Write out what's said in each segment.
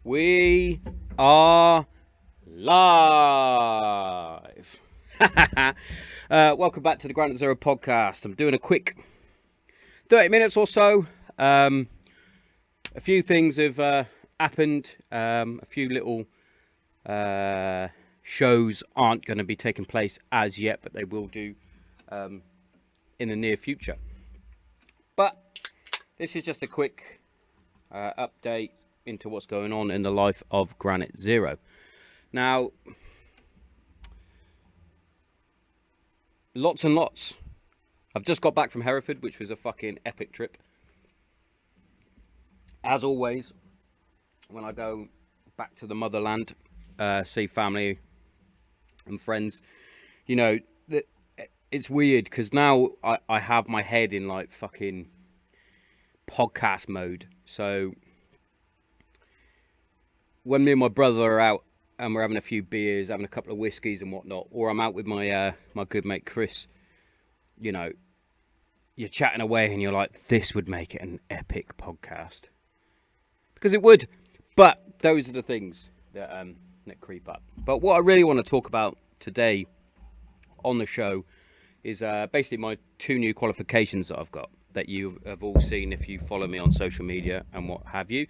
We are live. Welcome back to the Grant Zero podcast. I'm doing a quick 30 minutes or so. A few things have happened. A few little shows aren't going to be taking place as yet, but they will do in the near future. But this is just a quick update into what's going on in the life of Granite Zero. Now, lots and lots. I've just got back from Hereford, which was a fucking epic trip. As always, when I go back to the motherland, see family and friends, you know, it's weird because now I have my head in like fucking podcast mode. So when me and my brother are out and we're having a few beers, having a couple of whiskeys and whatnot, or I'm out with my my good mate Chris, you know, you're chatting away and you're like, this would make it an epic podcast. Because it would. But those are the things that creep up. But what I really want to talk about today on the show is basically my 2 new qualifications that I've got, that you have all seen if you follow me on social media and what have you.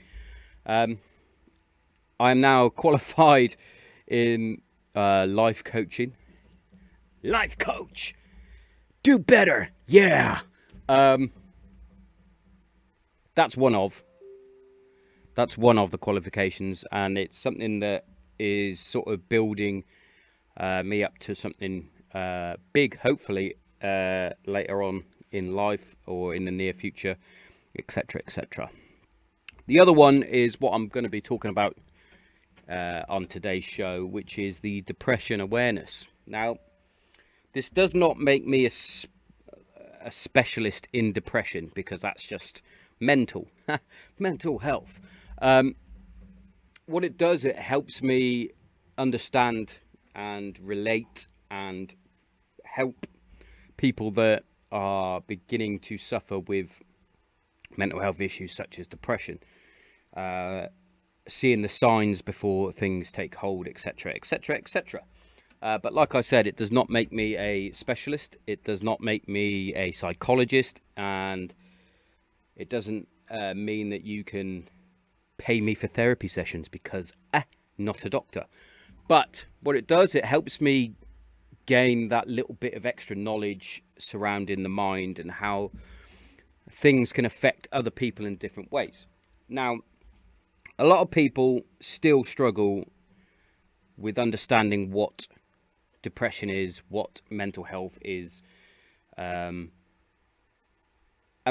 I am now qualified in life coaching. Life coach! Do better! Yeah! That's one of the qualifications, and it's something that is sort of building me up to something big, hopefully, later on in life or in the near future, etc., etc. The other one is what I'm going to be talking about on today's show, which is the depression awareness. Now, this does not make me a specialist in depression, because that's just mental health. What it does, it helps me understand and relate and help people that are beginning to suffer with mental health issues such as depression, seeing the signs before things take hold, etc., etc., etc. But like I said, it does not make me a specialist. It does not make me a psychologist, and it doesn't mean that you can pay me for therapy sessions, because not a doctor. But what it does, it helps me gain that little bit of extra knowledge surrounding the mind and how things can affect other people in different ways. Now, a lot of people still struggle with understanding what depression is, what mental health is, and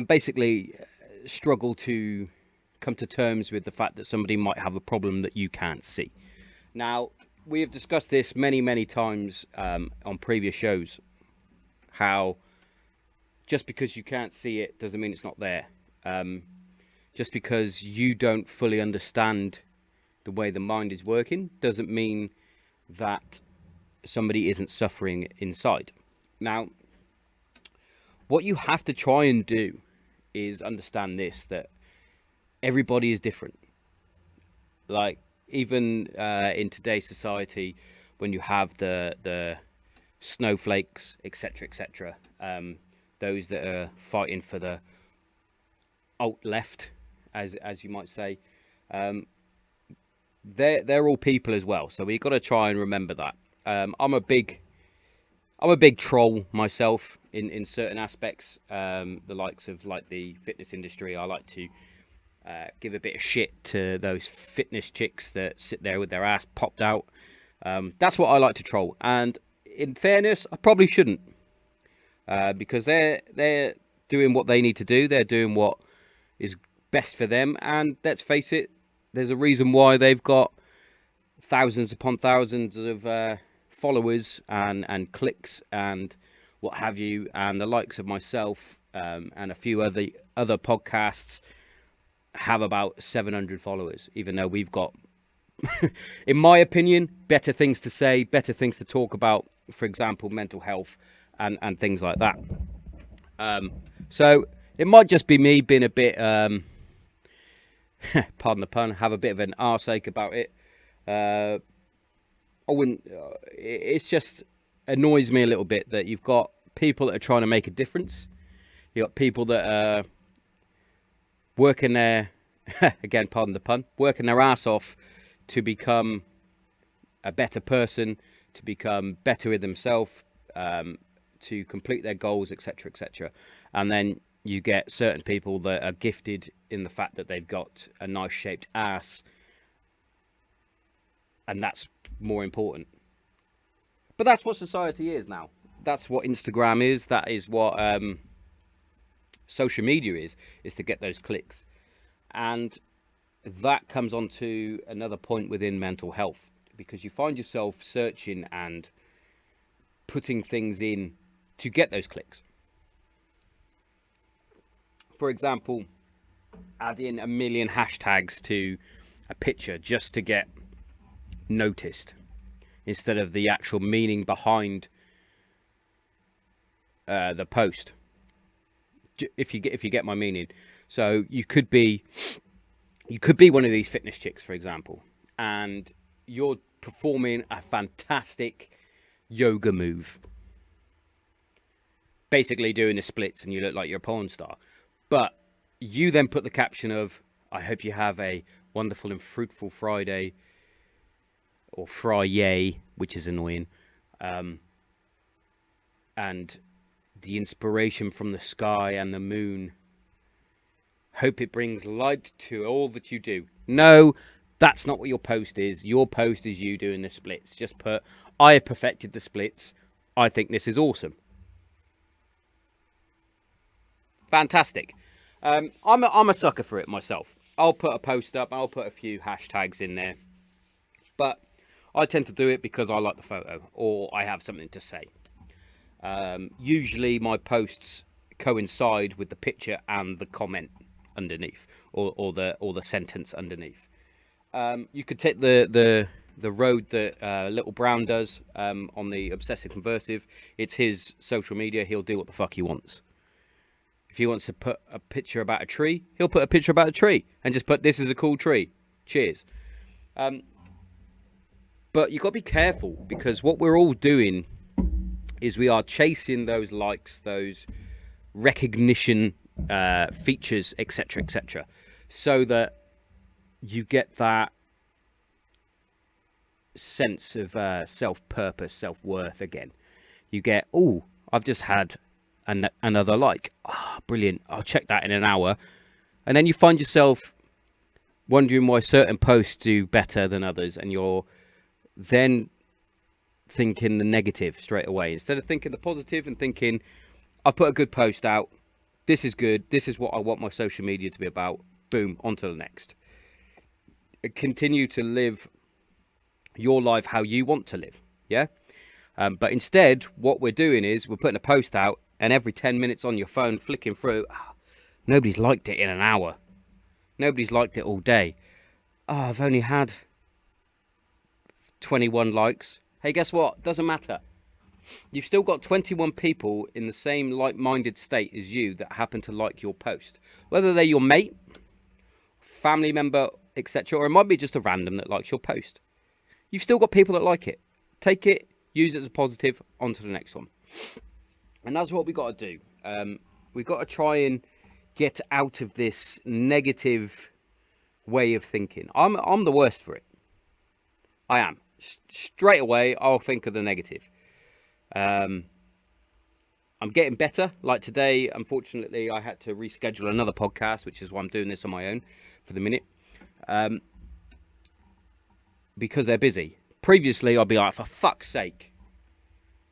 basically struggle to come to terms with the fact that somebody might have a problem that you can't see. Now, we have discussed this many times on previous shows, how just because you can't see it doesn't mean it's not there. Just because you don't fully understand the way the mind is working doesn't mean that somebody isn't suffering inside. Now, what you have to try and do is understand this, that everybody is different. Like, even in today's society, when you have the snowflakes, etc., etc., those that are fighting for the alt left, as you might say, they're all people as well. So we've got to try and remember that. I'm a big troll myself in certain aspects. The likes of like the fitness industry, I like to give a bit of shit to those fitness chicks that sit there with their ass popped out. That's what I like to troll. And in fairness, I probably shouldn't, because they're doing what they need to do. They're doing what is best for them. And let's face it, there's a reason why they've got thousands upon thousands of followers and clicks and what have you. And the likes of myself and a few other podcasts have about 700 followers, even though we've got, in my opinion, better things to say, better things to talk about, for example, mental health and things like that. So it might just be me being a bit pardon the pun, have a bit of an arseache about it. I wouldn't. It's just annoys me a little bit that you've got people that are trying to make a difference. You've got people that are working their, again, pardon the pun, working their ass off to become a better person, to become better with themselves, to complete their goals, etc., etc. And then you get certain people that are gifted in the fact that they've got a nice shaped ass, and that's more important. But that's what society is now. That's what Instagram is. That is what social media is to get those clicks. And that comes on to another point within mental health, because you find yourself searching and putting things in to get those clicks. For example, adding a million hashtags to a picture just to get noticed, instead of the actual meaning behind the post. If you get my meaning. So you could be one of these fitness chicks, for example, and you're performing a fantastic yoga move, basically doing the splits, and you look like you're a porn star. But you then put the caption of, "I hope you have a wonderful and fruitful Friday," or Friday, which is annoying, and the inspiration from the sky and the moon. Hope it brings light to all that you do. No, that's not what your post is. Your post is you doing the splits. Just put, "I have perfected the splits. I think this is awesome." Fantastic. I'm a sucker for it myself. I'll put a post up. I'll put a few hashtags in there. But I tend to do it because I like the photo or I have something to say. Usually my posts coincide with the picture and the comment underneath, or the sentence underneath. You could take the road that Little Brown does on the Obsessive Conversive. It's his social media. He'll do what the fuck he wants. If he wants to put a picture about a tree, he'll put a picture about a tree and just put, "This is a cool tree. Cheers." But you've got to be careful, because what we're all doing is we are chasing those likes, those recognition features, etc., etc., so that you get that sense of self-purpose, self-worth again. You get, "Oh, I've just had another like. Ah, brilliant. I'll check that in an hour." And then you find yourself wondering why certain posts do better than others, and you're then thinking the negative straight away instead of thinking the positive and thinking, "I've put a good post out. This is good. This is what I want my social media to be about." Boom, on to the next. Continue to live your life how you want to live. Yeah. But instead, what we're doing is we're putting a post out, and every 10 minutes on your phone, flicking through, nobody's liked it in an hour. Nobody's liked it all day. I've only had 21 likes. Hey, guess what? Doesn't matter. You've still got 21 people in the same like-minded state as you that happen to like your post. Whether they're your mate, family member, etc., or it might be just a random that likes your post. You've still got people that like it. Take it, use it as a positive, on to the next one. And that's what we've got to do. We've got to try and get out of this negative way of thinking. I'm the worst for it. I am. Straight away, I'll think of the negative. I'm getting better. Like today, unfortunately, I had to reschedule another podcast, which is why I'm doing this on my own for the minute. Because they're busy. Previously, I'd be like, "For fuck's sake,"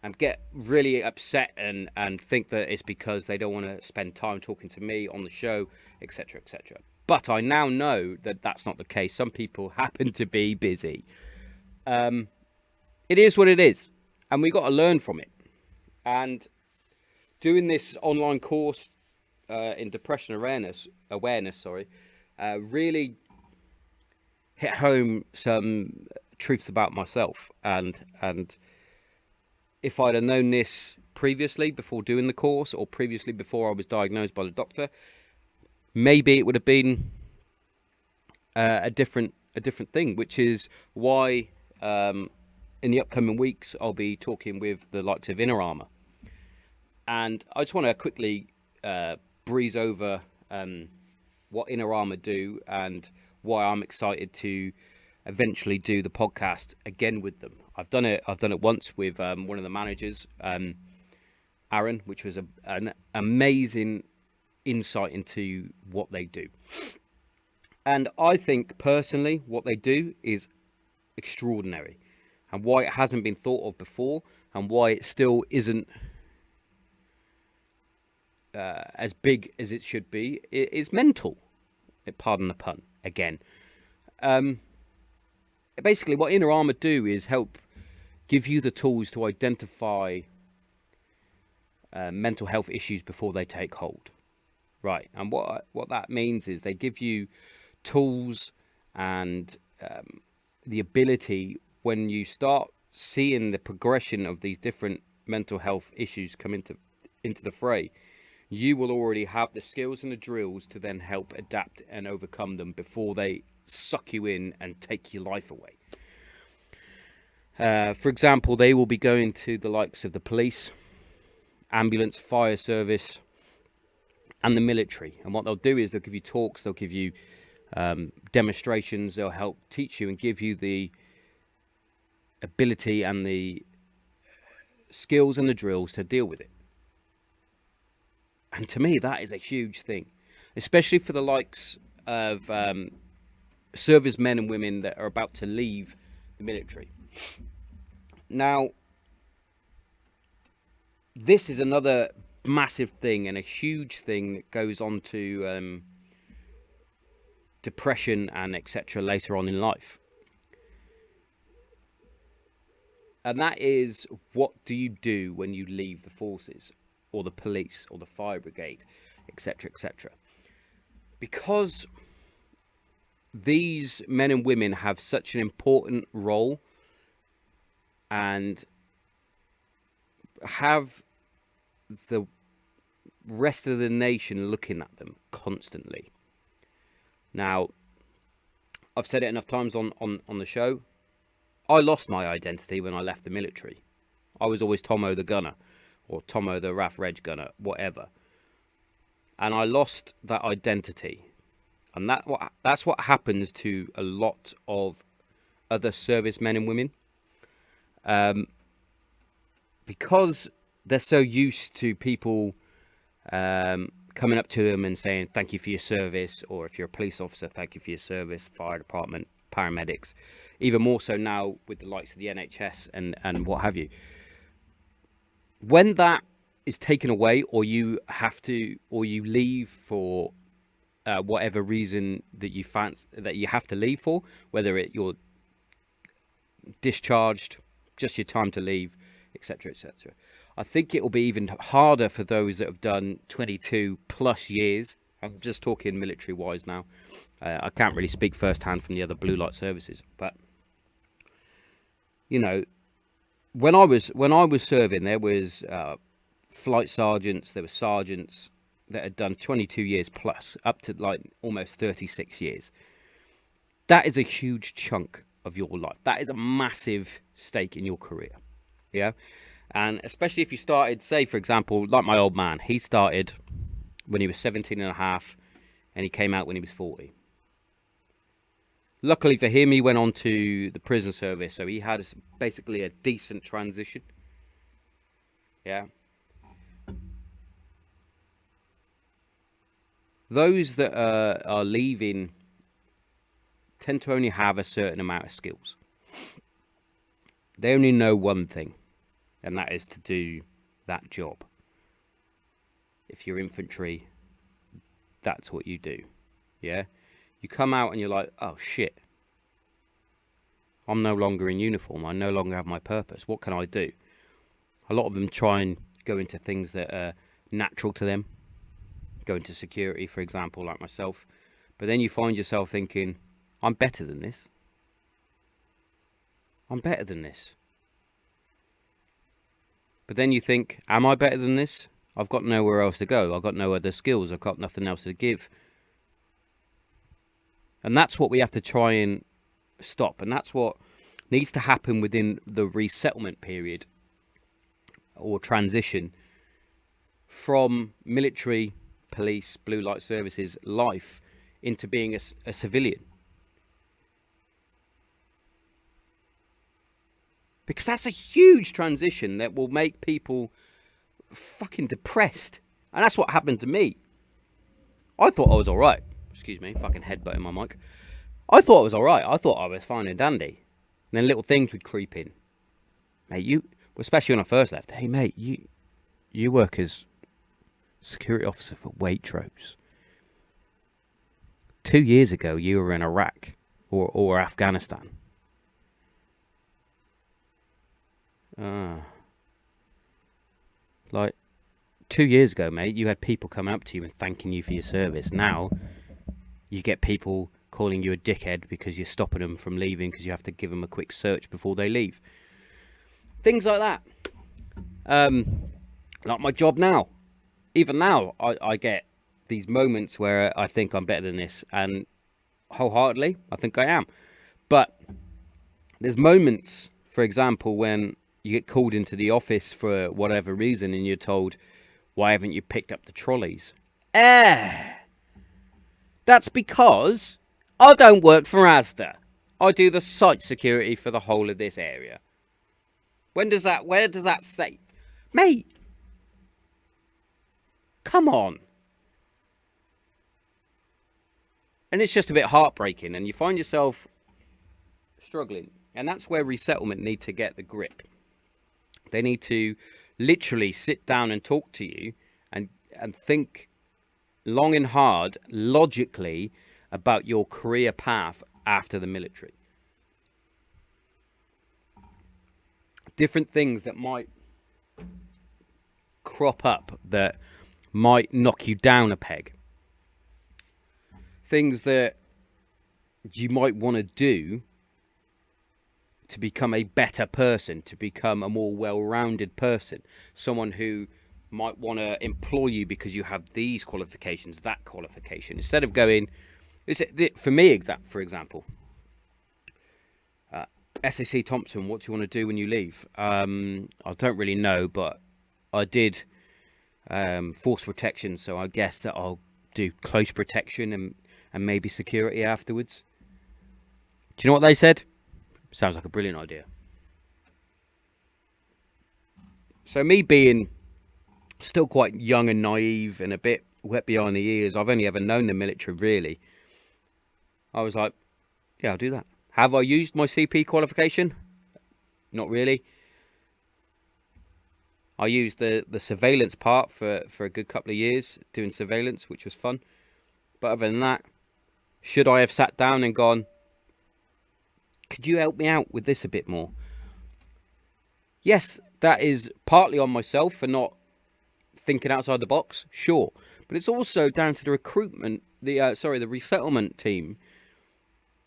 and get really upset and think that it's because they don't want to spend time talking to me on the show, etc., etc. But I now know that that's not the case. Some people happen to be busy. It is what it is, and we got to learn from it. And doing this online course in depression awareness, really hit home some truths about myself. And if I'd have known this previously, before doing the course, or previously before I was diagnosed by the doctor, maybe it would have been a different thing, which is why in the upcoming weeks I'll be talking with the likes of Inner Armour, and I just want to quickly breeze over what Inner Armour do and why I'm excited to eventually do the podcast again with them. I've done it. I've done it once with one of the managers, Aaron, which was an amazing insight into what they do. And I think personally, what they do is extraordinary, and why it hasn't been thought of before, and why it still isn't as big as it should be, is mental. Pardon the pun again. Basically, what Inner Armour do is help give you the tools to identify mental health issues before they take hold. Right, and what that means is they give you tools and the ability, when you start seeing the progression of these different mental health issues come into the fray, you will already have the skills and the drills to then help adapt and overcome them before they suck you in and take your life away. For example, they will be going to the likes of the police, ambulance, fire service, and the military. And what they'll do is they'll give you talks, they'll give you demonstrations, they'll help teach you and give you the ability and the skills and the drills to deal with it. And to me, that is a huge thing, especially for the likes of servicemen and women that are about to leave the military. Now, this is another massive thing and a huge thing that goes on to depression and etc. later on in life. And that is, what do you do when you leave the forces or the police or the fire brigade, etc., etc.? Because these men and women have such an important role and have the rest of the nation looking at them constantly. Now, I've said it enough times on the show. I lost my identity when I left the military. I was always Tommo the gunner, or Tommo the RAF Reg gunner, whatever. And I lost that identity. And that's what happens to a lot of other servicemen and women. Because they're so used to people coming up to them and saying, thank you for your service, or if you're a police officer, thank you for your service, fire department, paramedics, even more so now with the likes of the NHS and what have you. When that is taken away, or you have to, or you leave for whatever reason that you fancy that you have to leave for, whether you're discharged, just your time to leave, etc., etc. I think it will be even harder for those that have done 22 plus years. I'm just talking military wise now. I can't really speak firsthand from the other blue light services, but you know, when I was serving, there was flight sergeants, there were sergeants that had done 22 years plus, up to like almost 36 years. That is a huge chunk of your life. That is a massive stake in your career. Yeah. And especially if you started, say, for example, like my old man, he started when he was 17 and a half and he came out when he was 40. Luckily for him, he went on to the prison service, so he had basically a decent transition. Yeah. Those that are leaving tend to only have a certain amount of skills. They only know one thing, and that is to do that job. If you're infantry, that's what you do. Yeah. You come out and you're like, oh shit, I'm no longer in uniform. I no longer have my purpose. What can I do? A lot of them try and go into things that are natural to them. Go into security, for example, like myself. But then you find yourself thinking, I'm better than this. I'm better than this. But then you think, am I better than this? I've got nowhere else to go. I've got no other skills. I've got nothing else to give. And that's what we have to try and stop. And that's what needs to happen within the resettlement period or transition from military, police, blue light services life into being a civilian. Because that's a huge transition that will make people fucking depressed. And that's what happened to me. I thought I was all right. Excuse me, fucking headbutting my mic. I thought I was all right. I thought I was fine and dandy. And then little things would creep in. Mate, especially when I first left. Hey, mate, you work as security officer for Waitrose. 2 years ago, you were in Iraq or Afghanistan. Like 2 years ago, mate, you had people come up to you and thanking you for your service. Now, you get people calling you a dickhead because you're stopping them from leaving because you have to give them a quick search before they leave. Things like that. Like my job now. Even now, I get these moments where I think I'm better than this, and wholeheartedly, I think I am. But there's moments, for example, when you get called into the office for whatever reason and you're told, why haven't you picked up the trolleys? That's because I don't work for Asda. I do the site security for the whole of this area. Where does that say? Mate, come on. And it's just a bit heartbreaking, and you find yourself struggling. And that's where resettlement need to get the grip. They need to literally sit down and talk to you and think long and hard, logically, about your career path after the military. Different things that might crop up that might knock you down a peg. Things that you might want to do to become a better person, to become a more well-rounded person. Someone who might want to employ you because you have these qualifications, that qualification. Instead of going, for me, for example, SAC Thompson, what do you want to do when you leave? I don't really know, but I did force protection, so I guess that I'll do close protection and maybe security afterwards. Do you know what they said? Sounds like a brilliant idea. So me being still quite young and naive and a bit wet behind the ears, I've only ever known the military really. I was like, yeah, I'll do that. Have I used my CP qualification? Not really. I used the surveillance part for a good couple of years, doing surveillance, which was fun. But other than that, should I have sat down and gone, could you help me out with this a bit more? Yes, that is partly on myself for not thinking outside the box, sure. But it's also down to the recruitment, the resettlement team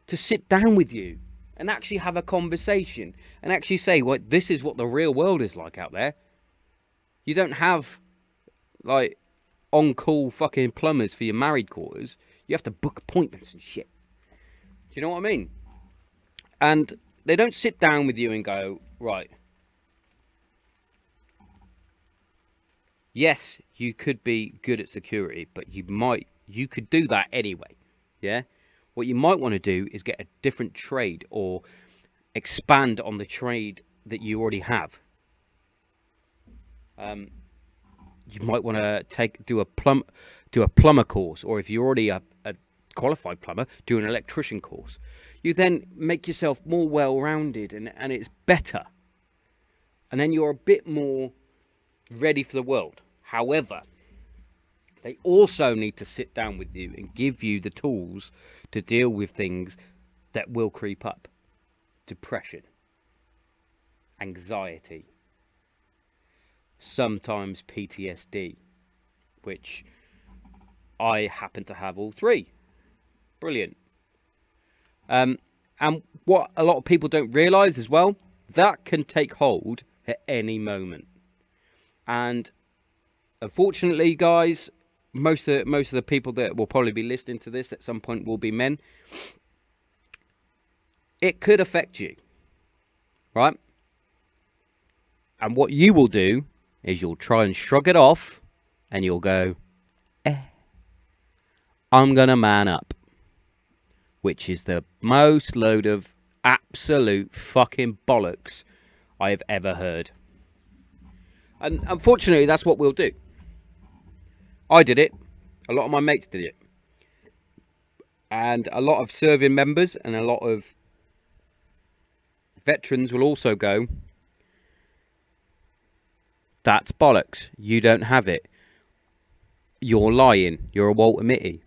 to sit down with you and actually have a conversation and actually say, well, this is what the real world is like out there. You don't have, like, on-call fucking plumbers for your married quarters. You have to book appointments and shit. Do you know what I mean? And they don't sit down with you and go, right, yes, you could be good at security, but you could do that anyway. Yeah? What you might want to do is get a different trade or expand on the trade that you already have. You might want to do a plumber course, or if you're already a qualified plumber, do an electrician course. You then make yourself more well-rounded and it's better. And then you're a bit more ready for the world. However, they also need to sit down with you and give you the tools to deal with things that will creep up. Depression, anxiety, sometimes PTSD, which I happen to have all three. Brilliant. And what a lot of people don't realise as well, that can take hold at any moment. And unfortunately, guys, most of the people that will probably be listening to this at some point will be men. It could affect you, right? And what you will do is you'll try and shrug it off, and you'll go, I'm gonna man up, which is the most load of absolute fucking bollocks I have ever heard. And unfortunately, that's what we'll do. I did it. A lot of my mates did it. And a lot of serving members and a lot of veterans will also go, that's bollocks. You don't have it. You're lying. You're a Walter Mitty.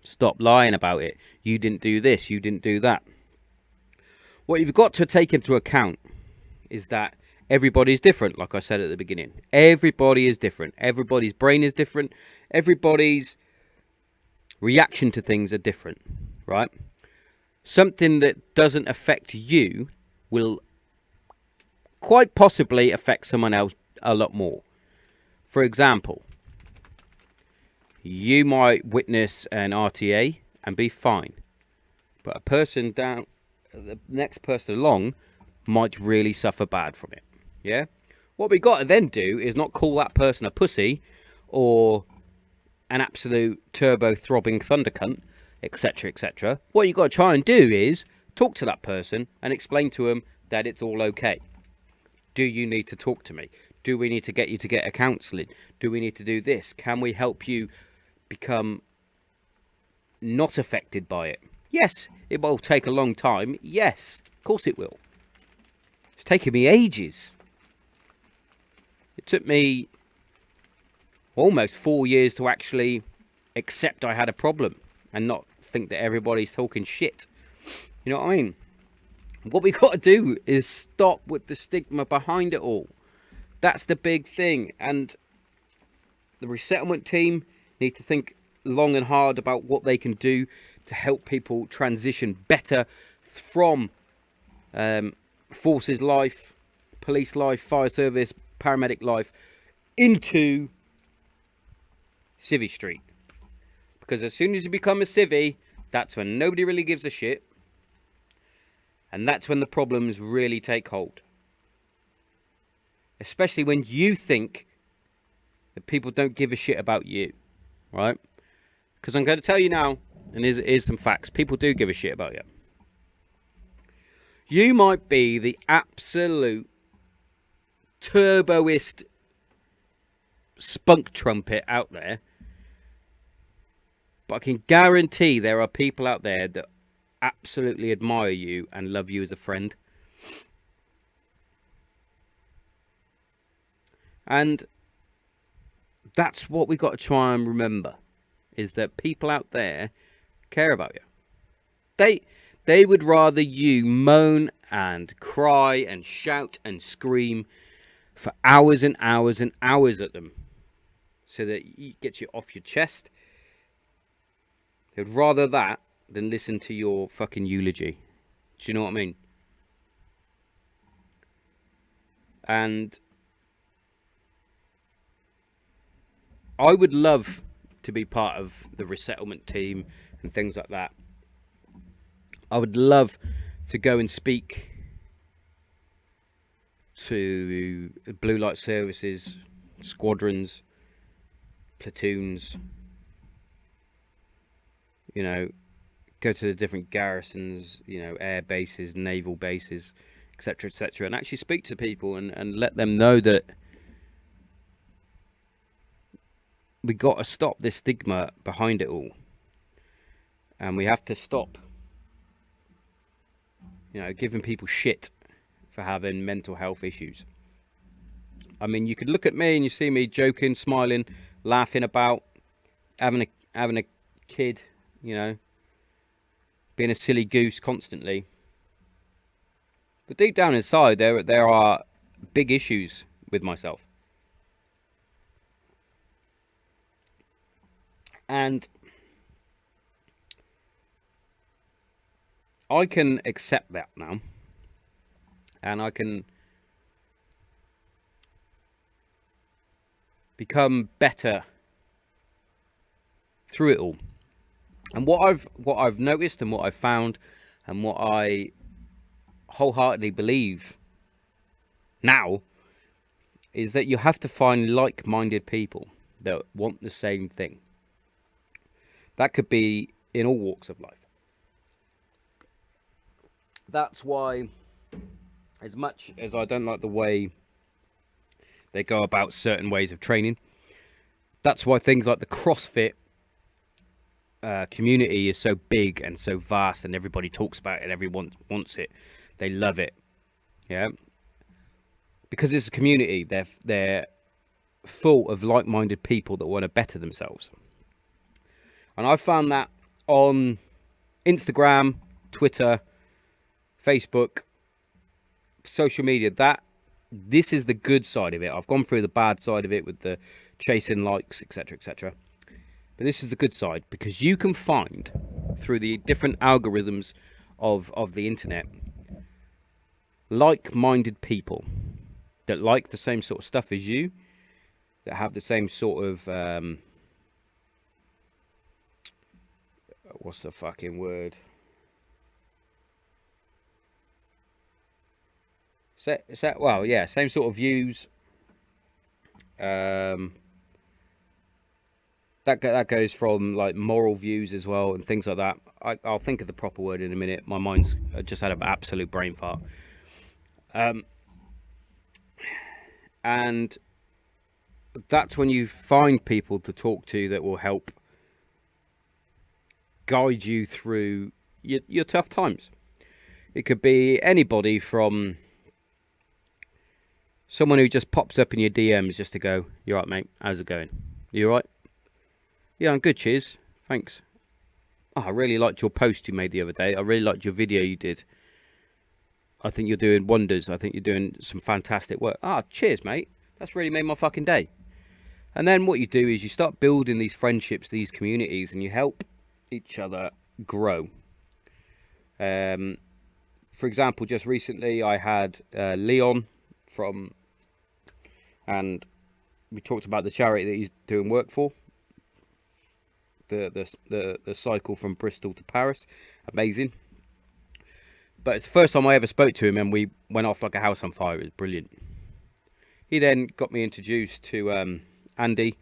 Stop lying about it. You didn't do this. You didn't do that. What you've got to take into account is that everybody's different, like I said at the beginning. Everybody is different. Everybody's brain is different. Everybody's reaction to things are different, right? Something that doesn't affect you will quite possibly affect someone else a lot more. For example, you might witness an RTA and be fine, but a person down, the next person along might really suffer bad from it. Yeah? What we got to then do is not call that person a pussy or an absolute turbo throbbing thunder cunt, etc., etc. What you got to try and do is talk to that person and explain to them that it's all okay. Do you need to talk to me? Do we need to get you to get a counselling? Do we need to do this? Can we help you become not affected by it? Yes, it will take a long time. Yes, of course it will. It's taken me ages. It took me almost 4 years to actually accept I had a problem and not think that everybody's talking shit. You know what I mean? What we got to do is stop with the stigma behind it all. That's the big thing. And the resettlement team need to think long and hard about what they can do to help people transition better from forces life, police life, fire service, paramedic life into civvy street. Because as soon as you become a civvy, that's when nobody really gives a shit. And that's when the problems really take hold. Especially when you think that people don't give a shit about you, right? Because I'm going to tell you now, and here's some facts. People do give a shit about you. You might be the absolute turboist spunk trumpet out there, but I can guarantee there are people out there that absolutely admire you and love you as a friend. And that's what we got to try and remember, is that people out there care about you. They would rather you moan and cry and shout and scream for hours and hours and hours at them so that it gets you off your chest. They'd rather that than listen to your fucking eulogy. Do you know what I mean? And I would love to be part of the resettlement team and things like that. I would love to go and speak to blue light services, squadrons, platoons, you know, go to the different garrisons, you know, air bases, naval bases, etc., etc., and actually speak to people and let them know that we got to stop this stigma behind it all. And we have to stop, you know, giving people shit for having mental health issues. I mean, you could look at me and you see me joking, smiling, laughing about having a kid, you know, being a silly goose constantly. But deep down inside, there are big issues with myself. And I can accept that now. And I can become better through it all. And what I've noticed and what I've found and what I wholeheartedly believe now is that you have to find like-minded people that want the same thing. That could be in all walks of life. That's why, as much as I don't like the way they go about certain ways of training, that's why things like the CrossFit community is so big and so vast, and everybody talks about it and everyone wants it. They love it. Yeah. Because it's a community. They're full of like-minded people that want to better themselves. And I found that on Instagram, Twitter, Facebook, social media, that this is the good side of it. I've gone through the bad side of it with the chasing likes, etc., etc. But this is the good side, because you can find through the different algorithms of the internet like-minded people that like the same sort of stuff as you, that have the same sort of what's the fucking word? Well, yeah, same sort of views. That goes from like moral views as well and things like that. I'll think of the proper word in a minute. My mind's just had an absolute brain fart. And that's when you find people to talk to that will help guide you through your tough times. It could be anybody from someone who just pops up in your DMs just to go, "You alright, mate? How's it going? You alright? Yeah, I'm good, cheers. Thanks. Oh, I really liked your post you made the other day. I really liked your video you did. I think you're doing wonders. I think you're doing some fantastic work. Ah, cheers, mate. That's really made my fucking day." And then what you do is you start building these friendships, these communities, and you help each other grow. For example, just recently I had Leon and we talked about the charity that he's doing work for. The cycle from Bristol to Paris, amazing. But it's the first time I ever spoke to him, and we went off like a house on fire. It was brilliant. He then got me introduced to Andy,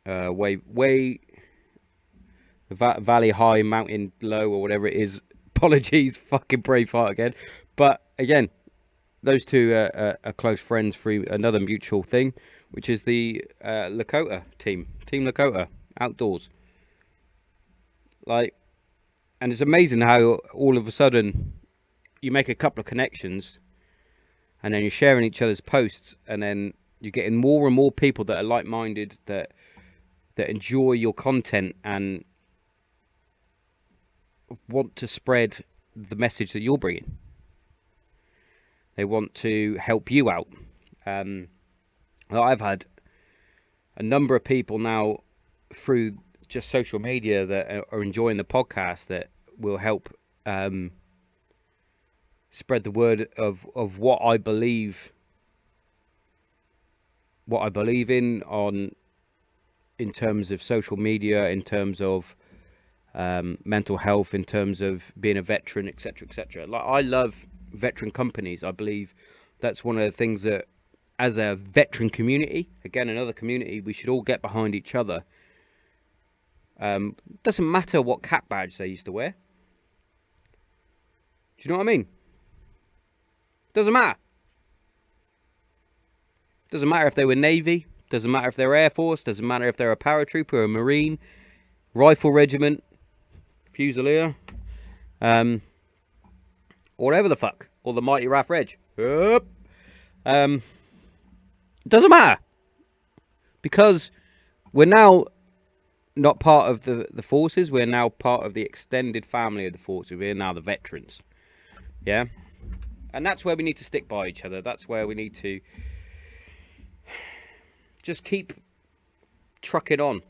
Valley High, Mountain Low, or whatever it is. Apologies, fucking Braveheart again. But again, those two are close friends through another mutual thing, which is the Lakota Team Lakota Outdoors. Like, and it's amazing how all of a sudden you make a couple of connections, and then you're sharing each other's posts, and then you're getting more and more people that are like-minded, that enjoy your content and want to spread the message that you're bringing. They want to help you out. I've had a number of people now through just social media that are enjoying the podcast that will help spread the word of what I believe in terms of social media, in terms of mental health, in terms of being a veteran, etc., etc. Like, I love veteran companies. I believe that's one of the things that, as a veteran community, again, another community, we should all get behind each other. Doesn't matter what cap badge they used to wear. Do you know what I mean? Doesn't matter. Doesn't matter if they were Navy. Doesn't matter if they're Air Force. Doesn't matter if they're a paratrooper, a Marine, Rifle Regiment, Fusilier, whatever the fuck, or the Mighty RAF Reg. Doesn't matter, because we're now not part of the forces. We're now part of the extended family of the forces. We're now the veterans. Yeah, and that's where we need to stick by each other. That's where we need to just keep trucking on.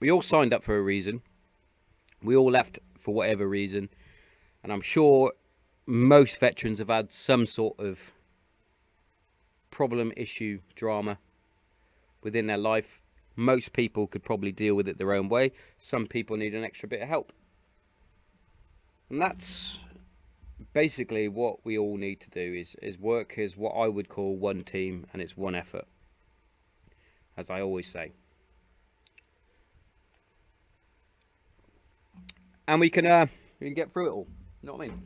We all signed up for a reason. We all left for whatever reason. And I'm sure most veterans have had some sort of problem, issue, drama within their life. Most people could probably deal with it their own way. Some people need an extra bit of help. And that's basically what we all need to do is work as what I would call one team, and it's one effort, as I always say. And we can get through it all. You know what I mean?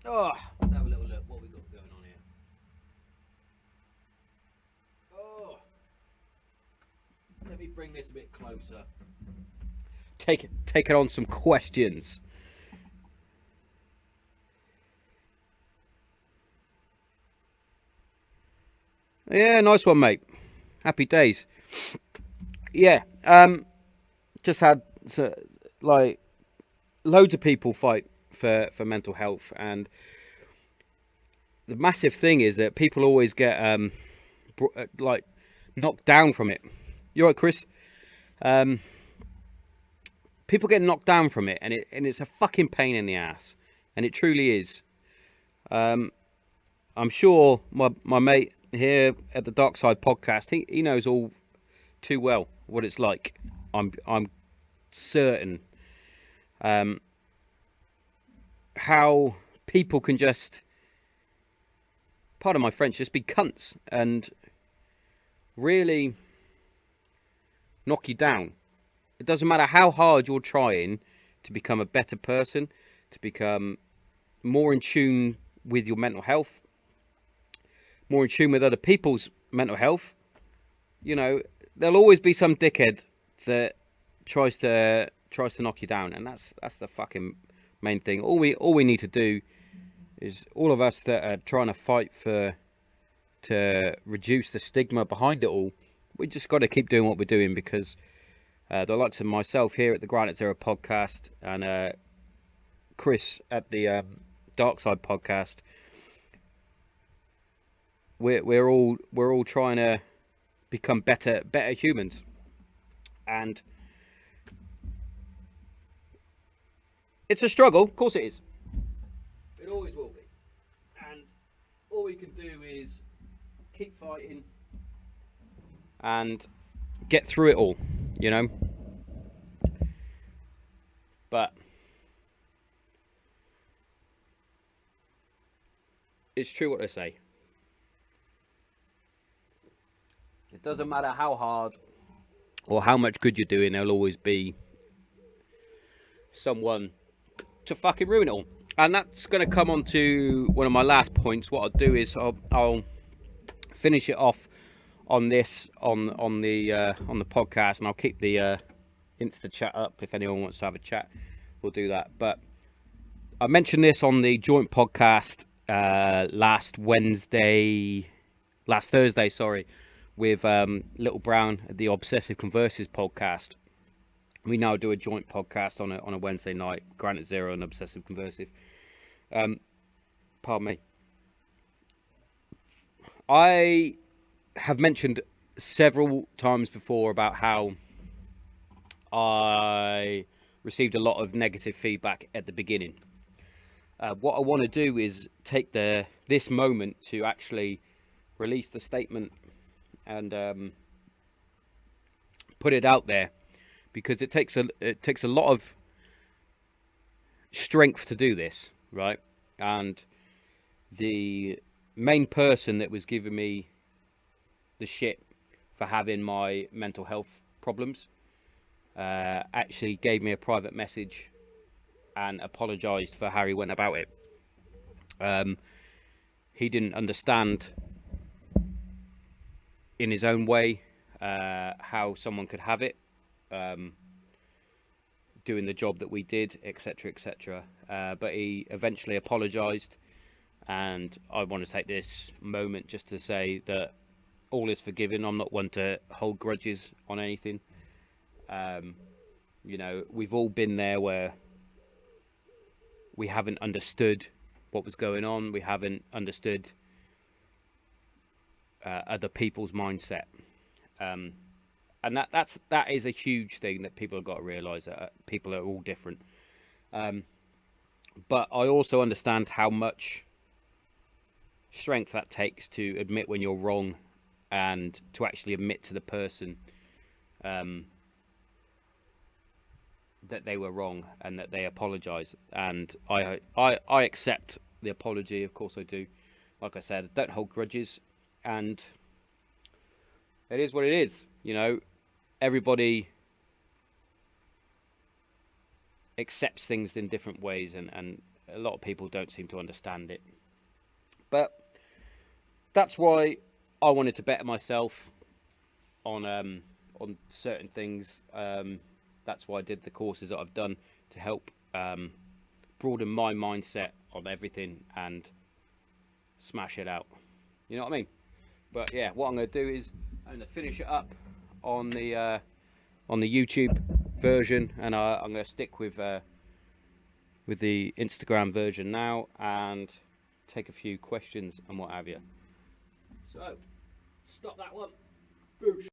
Oh, let's have a little look what we got going on here. Oh, let me bring this a bit closer. Take it on some questions. Yeah, nice one, mate. Happy days. Yeah, just had like loads of people fight for mental health, and the massive thing is that people always get like knocked down from it. You right, Chris? People get knocked down from it, and it's a fucking pain in the ass, and it truly is. I'm sure my mate here at the Dark Side podcast, he knows all too well what it's like. I'm certain how people can just, pardon my French, just be cunts and really knock you down. It doesn't matter how hard you're trying to become a better person, to become more in tune with your mental health, more in tune with other people's mental health. You know, there'll always be some dickhead that tries to knock you down, and that's the fucking main thing. All we need to do is, all of us that are trying to fight to reduce the stigma behind it all, we just got to keep doing what we're doing, because the likes of myself here at the Granite Zero podcast and Chris at the Dark Side podcast, we're all trying to become better humans, and it's a struggle. Of course it is. It always will be. And all we can do is keep fighting and get through it all, you know. But it's true what they say. It doesn't matter how hard or how much good you're doing, there'll always be someone to fucking ruin it all. And that's going to come on to one of my last points. What I'll do is I'll finish it off on this on the podcast, and I'll keep the Insta chat up. If anyone wants to have a chat, we'll do that. But I mentioned this on the joint podcast last Thursday, sorry, with Little Brown at the Obsessive Converses podcast. We now do a joint podcast on a Wednesday night, Granite Zero and Obsessive Conversive. Pardon me. I have mentioned several times before about how I received a lot of negative feedback at the beginning. What I want to do is take this moment to actually release the statement and put it out there, because it takes a lot of strength to do this, right? And the main person that was giving me the shit for having my mental health problems actually gave me a private message and apologized for how he went about it. He didn't understand in his own way how someone could have it, doing the job that we did, etc., etc. But he eventually apologized, and I want to take this moment just to say that all is forgiven. I'm not one to hold grudges on anything. You know, we've all been there where we haven't understood what was going on. We haven't understood other people's mindset. And that is a huge thing that people have got to realise, that people are all different. But I also understand how much strength that takes to admit when you're wrong and to actually admit to the person that they were wrong and that they apologise. And I accept the apology, of course I do. Like I said, I don't hold grudges, and it is what it is. You know, everybody accepts things in different ways, and a lot of people don't seem to understand it. But that's why I wanted to better myself on certain things. That's why I did the courses that I've done to help broaden my mindset on everything and smash it out. You know what I mean? But yeah, what I'm going to do is I'm going to finish it up on the YouTube version, and I'm going to stick with the Instagram version now and take a few questions and what have you. So, stop that one. Boosh.